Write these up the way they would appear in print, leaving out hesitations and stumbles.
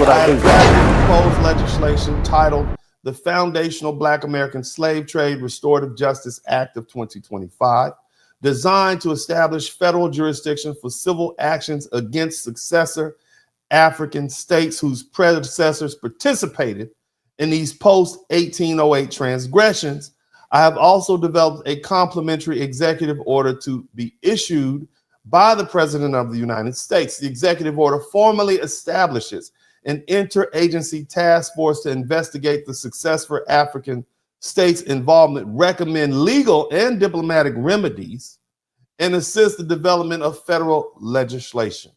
I have drafted proposed legislation titled the Foundational Black American Slave Trade Restorative Justice Act of 2025, designed to establish federal jurisdiction for civil actions against successor African states whose predecessors participated in these post-1808 transgressions. I have also developed a complementary executive order to be issued by the President of the United States. The executive order formally establishes an interagency task force to investigate the successful African states' involvement, recommend legal and diplomatic remedies, and assist the development of federal legislation.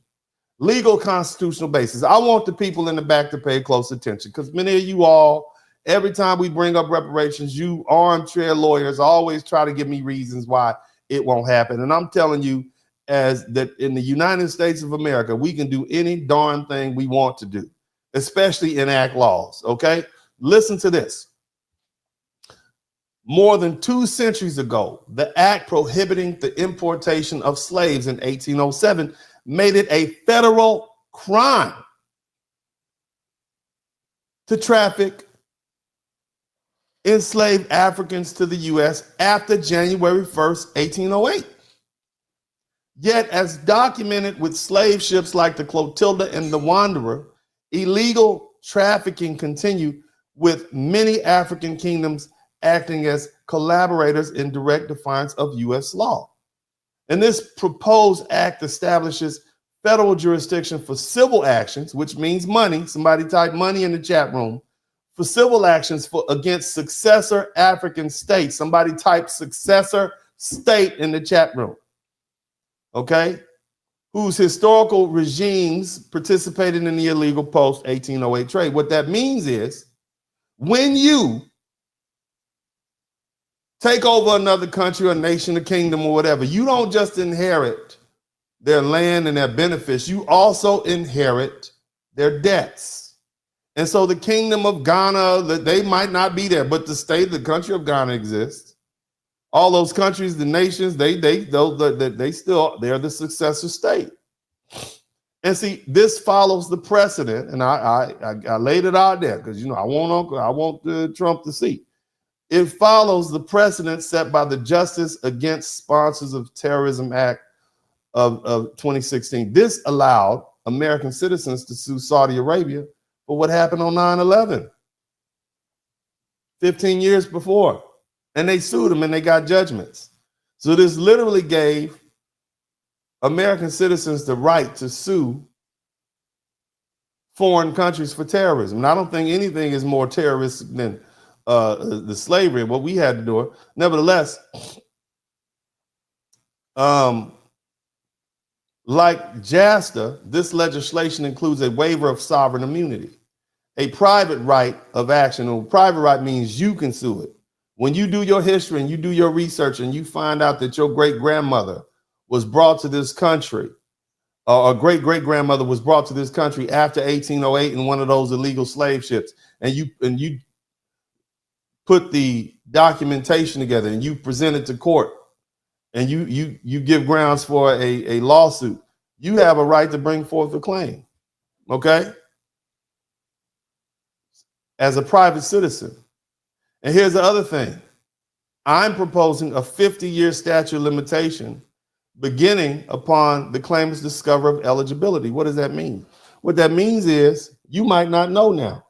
Legal constitutional basis. I want the people in the back to pay close attention, because many of you all, every time we bring up reparations, you armchair lawyers always try to give me reasons why it won't happen. And I'm telling you, as that in the United States of America, we can do any darn thing we want to do, especially enact laws, okay? Listen to this. More than 2 centuries ago, the act prohibiting the importation of slaves in 1807 made it a federal crime to traffic enslaved Africans to the U.S. after January 1st, 1808. Yet, as documented with slave ships like the Clotilda and the Wanderer, illegal trafficking continued, with many African kingdoms acting as collaborators in direct defiance of U.S. law. And this proposed act establishes federal jurisdiction for civil actions, which means money. Somebody type money in the chat room. For civil actions against successor African states. Somebody type successor state in the chat room. Okay? Whose historical regimes participated in the illegal post-1808 trade. What that means is, when you take over another country or nation, a kingdom or whatever, you don't just inherit their land and their benefits, you also inherit their debts. And so the kingdom of Ghana, they might not be there, but the country of Ghana exists. All those countries, the nations, they're the successor state. And see, this follows the precedent, and I laid it out there because I want Trump to see. It follows the precedent set by the Justice Against Sponsors of Terrorism Act of 2016. This allowed American citizens to sue Saudi Arabia for what happened on 9/11, 15 years before. And they sued them and they got judgments. So this literally gave American citizens the right to sue foreign countries for terrorism. And I don't think anything is more terroristic than the slavery and what we had to do. Nevertheless, like JASTA, this legislation includes a waiver of sovereign immunity, a private right of action. And private right means you can sue it. When you do your history and you do your research and you find out that your great-grandmother was brought to this country, or a great-great-grandmother was brought to this country after 1808 in one of those illegal slave ships, and you put the documentation together and you present it to court, and you give grounds for a lawsuit, you have a right to bring forth a claim, okay? As a private citizen. And here's the other thing. I'm proposing a 50-year statute of limitation beginning upon the claimant's discovery of eligibility. What does that mean? What that means is you might not know now.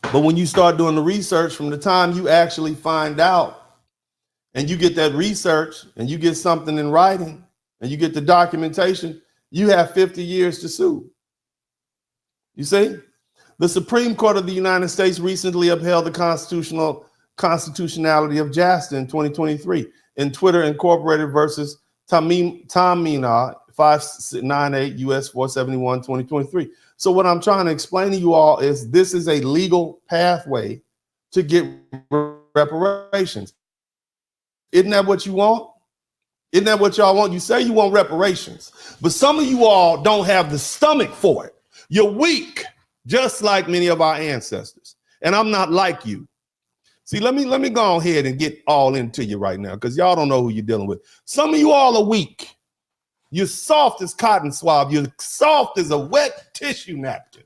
But when you start doing the research, from the time you actually find out and you get that research and you get something in writing and you get the documentation, you have 50 years to sue. You see? The Supreme Court of the United States recently upheld the constitutionality of JASTA in 2023 in Twitter Incorporated versus Tamina 598 U.S. 471 2023. So what I'm trying to explain to you all is this is a legal pathway to get reparations. Isn't that what you want? Isn't that what y'all want? You say you want reparations, but some of you all don't have the stomach for it. You're weak. Just like many of our ancestors. And I'm not like you. See, let me go ahead and get all into you right now, because y'all don't know who you're dealing with. Some of you all are weak. You're soft as cotton swab. You're soft as a wet tissue napkin.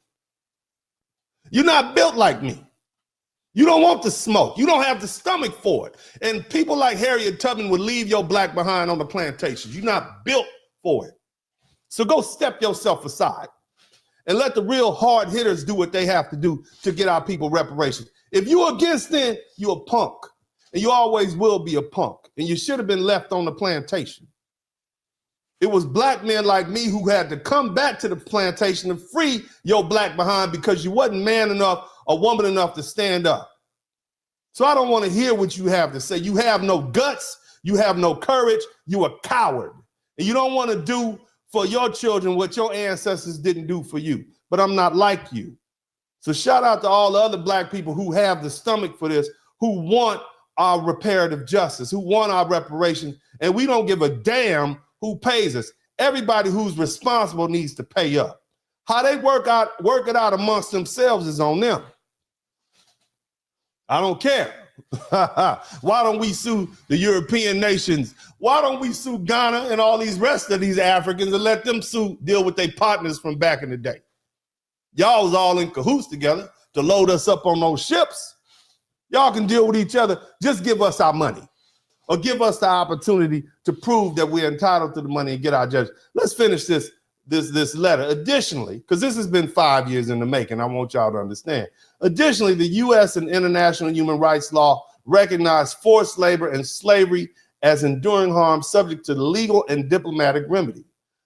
You're not built like me. You don't want the smoke. You don't have the stomach for it. And people like Harriet Tubman would leave your black behind on the plantations. You're not built for it. So go step yourself aside and let the real hard hitters do what they have to do to get our people reparations. If you're against them, you're a punk. And you always will be a punk. And you should have been left on the plantation. It was black men like me who had to come back to the plantation and free your black behind because you wasn't man enough or woman enough to stand up. So I don't want to hear what you have to say. You have no guts. You have no courage. You're a coward. And you don't want to do for your children what your ancestors didn't do for you. But I'm not like you. So shout out to all the other black people who have the stomach for this, who want our reparative justice, who want our reparations. And we don't give a damn who pays us. Everybody who's responsible needs to pay up. How they work it out amongst themselves is on them. I don't care. Why don't we sue the European nations? Why don't we sue Ghana and all these rest of these Africans and let them deal with their partners from back in the day? Y'all was all in cahoots together to load us up on those ships. Y'all can deal with each other. Just give us our money or give us the opportunity to prove that we're entitled to the money and get our judgment. Let's finish this letter. Additionally, because this has been 5 years in the making, I want y'all to understand. Additionally, the U.S. and international human rights law recognize forced labor and slavery as enduring harm subject to legal and diplomatic remedy.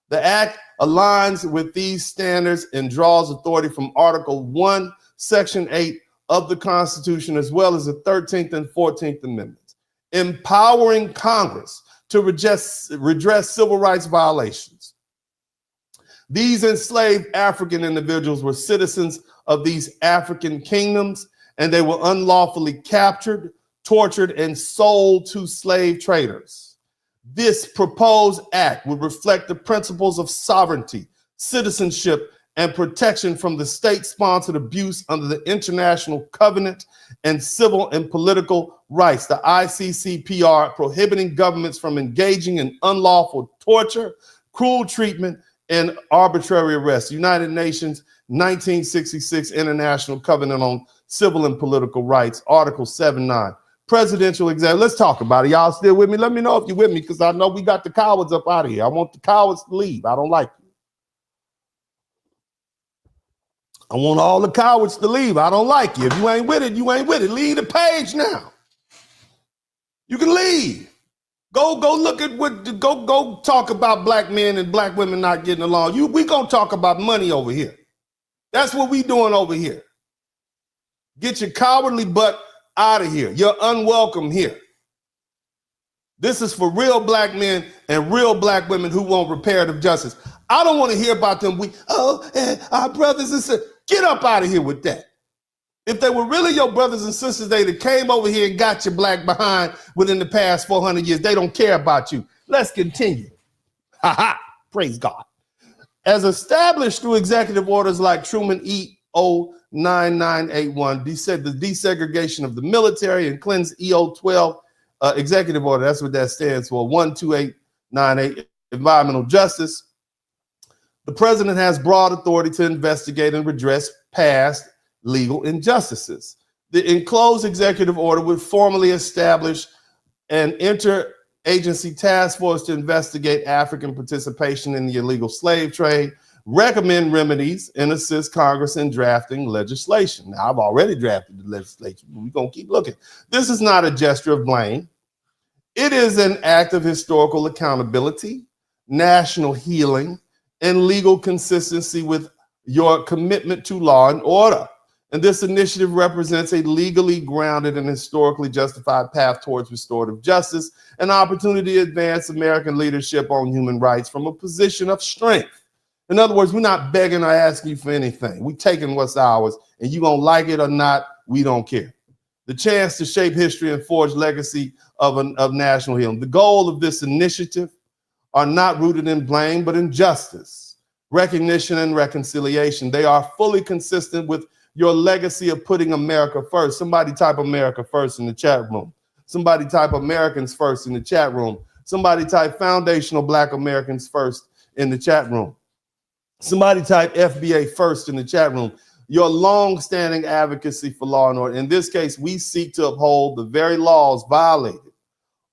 The act aligns with these standards and draws authority from Article 1, Section 8 of the Constitution, as well as the 13th and 14th Amendments, empowering Congress to redress civil rights violations. These enslaved African individuals were citizens of these African kingdoms, and they were unlawfully captured, tortured, and sold to slave traders. This proposed act would reflect the principles of sovereignty, citizenship, and protection from the state-sponsored abuse under the International Covenant and Civil and Political Rights, the ICCPR, prohibiting governments from engaging in unlawful torture, cruel treatment, and arbitrary arrest. United Nations 1966 International Covenant on Civil and Political Rights, Article 7-9. Presidential exam. Let's talk about it. Y'all still with me? Let me know if you're with me, because I know we got the cowards up out of here. I want the cowards to leave. I don't like you. I want all the cowards to leave. I don't like you. If you ain't with it, you ain't with it. Leave the page now. You can leave. Go look at go talk about black men and black women not getting along. We gonna talk about money over here. That's what we doing over here. Get your cowardly butt out of here. You're unwelcome here. This is for real black men and real black women who want reparative justice. I don't want to hear about them. Our brothers and sisters. Get up out of here with that. If they were really your brothers and sisters, they'd have came over here and got your black behind within the past 400 years. They don't care about you. Let's continue. Ha ha. Praise God. As established through executive orders like Truman EO 9981, the desegregation of the military, and Clinton's EO 12 executive order, that's what that stands for, 12898, environmental justice. The president has broad authority to investigate and redress past legal injustices. The enclosed executive order would formally establish an interagency task force to investigate African participation in the illegal slave trade, recommend remedies, and assist Congress in drafting legislation. Now, I've already drafted the legislation, but we're going to keep looking. This is not a gesture of blame. It is an act of historical accountability, national healing, and legal consistency with your commitment to law and order. And this initiative represents a legally grounded and historically justified path towards restorative justice, an opportunity to advance American leadership on human rights from a position of strength. In other words, we're not begging or asking you for anything. We're taking what's ours, and you're going to like it or not, we don't care. The chance to shape history and forge legacy of national healing. The goal of this initiative are not rooted in blame, but in justice, recognition, and reconciliation. They are fully consistent with your legacy of putting America first. Somebody type America first in the chat room. Somebody type Americans first in the chat room. Somebody type foundational Black Americans first in the chat room. Somebody type FBA first in the chat room. Your long-standing advocacy for law and order. In this case, we seek to uphold the very laws violated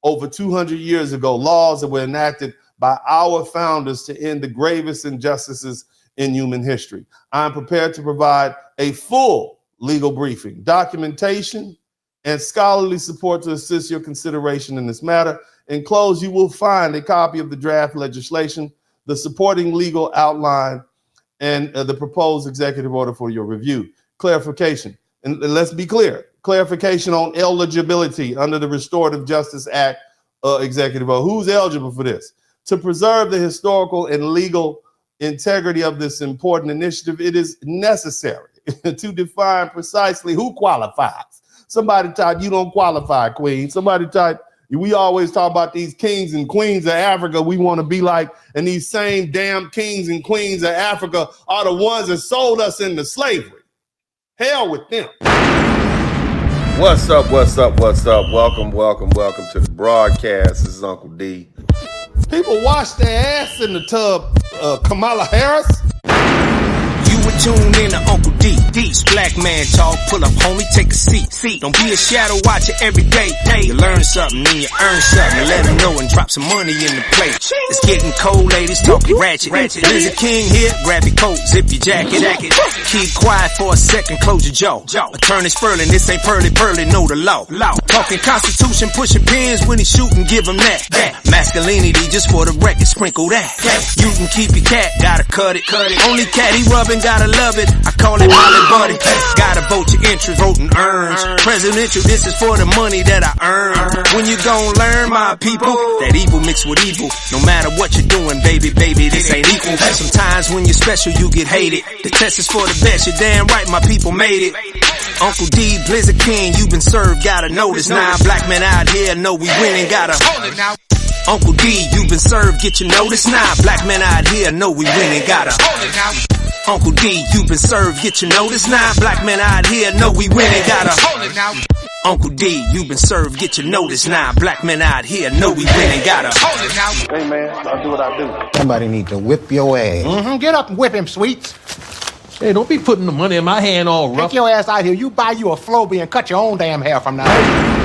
over 200 years ago, laws that were enacted by our founders to end the gravest injustices in human history. I'm prepared to provide a full legal briefing, documentation, and scholarly support to assist your consideration in this matter. In close, you will find a copy of the draft legislation, the supporting legal outline, and the proposed executive order for your review. Clarification, and let's be clear, clarification on eligibility under the Restorative Justice Act executive order. Who's eligible for this? To preserve the historical and legal integrity of this important initiative, it is necessary to define precisely who qualifies. Somebody type, you don't qualify, queen. Somebody type, we always talk about these kings and queens of Africa we want to be like, and these same damn kings and queens of Africa are the ones that sold us into slavery. Hell with them. What's up, what's up, what's up? Welcome to the broadcast. This is Uncle D. People wash their ass in the tub, Kamala Harris. You would tune in to Uncle D. D's black man talk. Pull up, homie, take a seat. Don't be a shadow watcher every day. You learn something, then you earn something. And let them know and drop some money in the plate. It's getting cold, ladies, talking ratchet. There's a king here, grab your coat, zip your jacket. Keep quiet for a second, close your jaw. Attorney Spurling, this ain't pearly, know the law. Talking Constitution, pushing pins when he shooting, give him that. Masculinity, just for the record, sprinkle that. You can keep your cat, gotta cut it. Only cat he rubbing, gotta love it. I call it Molly Buddy. Gotta vote your interest, voting earns. Presidential, this is for the money that I earn. When you gon' learn, my people, that evil mixed with evil. No matter what you're doing, baby, this ain't equal. Sometimes when you're special, you get hated. The test is for the best, you're damn right, my people made it. Uncle D, Blizzard King, you've been served, gotta know this. Now black men out here know we winning, gotta hold it now. Uncle D, you've been served, get your notice now. Black men out here know we winning, gotta hold it now. Uncle D, you've been served, get your notice now. Black men out here know we winning, gotta hold it now. Uncle D, you've been served, get your notice now. Black men out here know we winning, gotta hold it now. Hey man, I'll do what I do. Somebody need to whip your ass. Get up and whip him, Sweets. Hey, don't be putting the money in my hand all rough. Take your ass out here. You buy you a Floby and cut your own damn hair from now on.